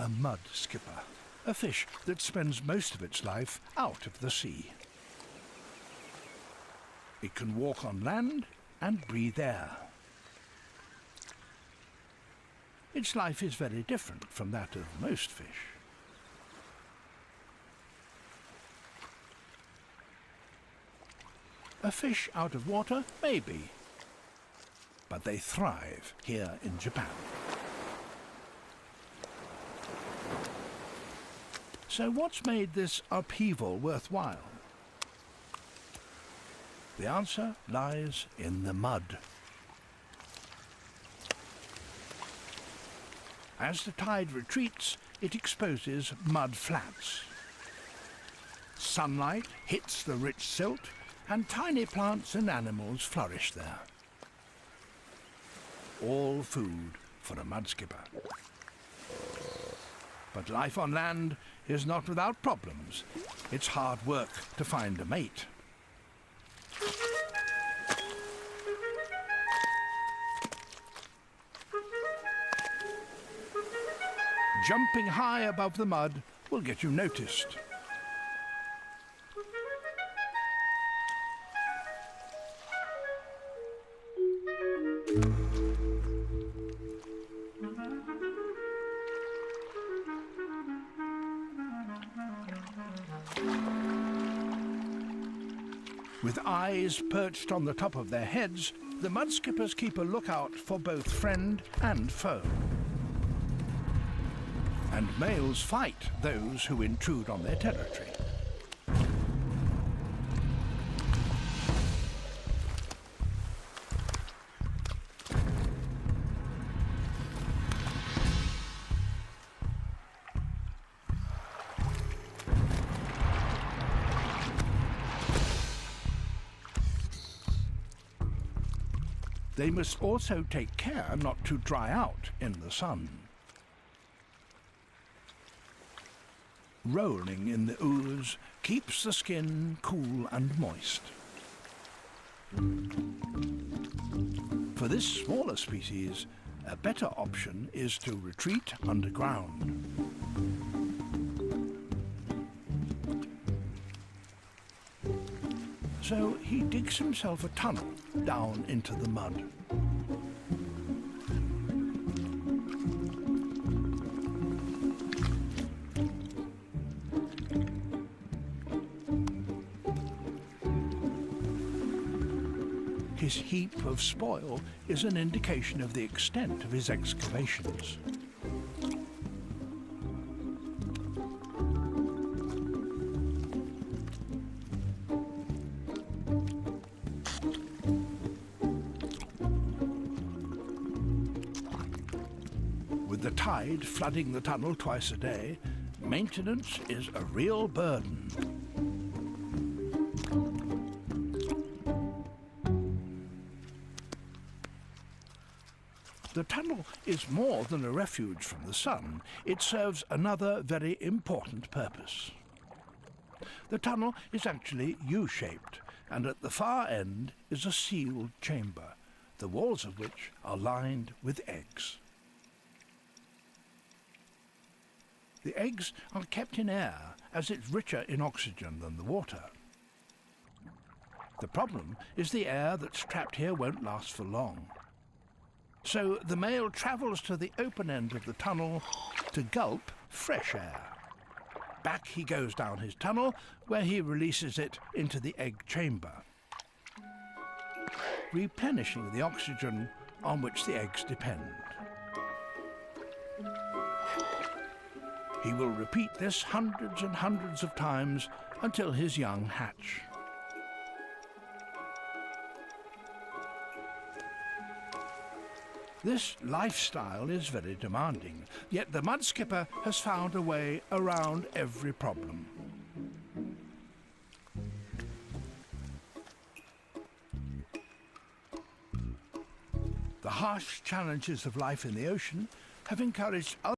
a mudskipper, a fish that spends most of its life out of the sea. It can walk on land and breathe air. Its life is very different from that of most fish. A fish out of water, maybe, but they thrive here in Japan. So what's made this upheaval worthwhile? The answer lies in the mud. As the tide retreats, it exposes mud flats. Sunlight hits the rich silt, and tiny plants and animals flourish there. All food for a mudskipper. But life on land is not without problems. It's hard work to find a mate. Jumping high above the mud will get you noticed. With eyes perched on the top of their heads, the mudskippers keep a lookout for both friend and foe. And males fight those who intrude on their territory. They must also take care not to dry out in the sun. Rolling in the ooze keeps the skin cool and moist. For this smaller species, a better option is to retreat underground. So he digs himself a tunnel down into the mud. His heap of spoil is an indication of the extent of his excavations. With the tide flooding the tunnel twice a day, maintenance is a real burden. The tunnel is more than a refuge from the sun. It serves another very important purpose. The tunnel is actually U-shaped, and at the far end is a sealed chamber, the walls of which are lined with eggs. The eggs are kept in air, as it's richer in oxygen than the water. The problem is the air that's trapped here won't last for long. So the male travels to the open end of the tunnel to gulp fresh air. Back he goes down his tunnel, where he releases it into the egg chamber, replenishing the oxygen on which the eggs depend. He will repeat this hundreds and hundreds of times until his young hatch. This lifestyle is very demanding, yet the mudskipper has found a way around every problem. The harsh challenges of life in the ocean have encouraged others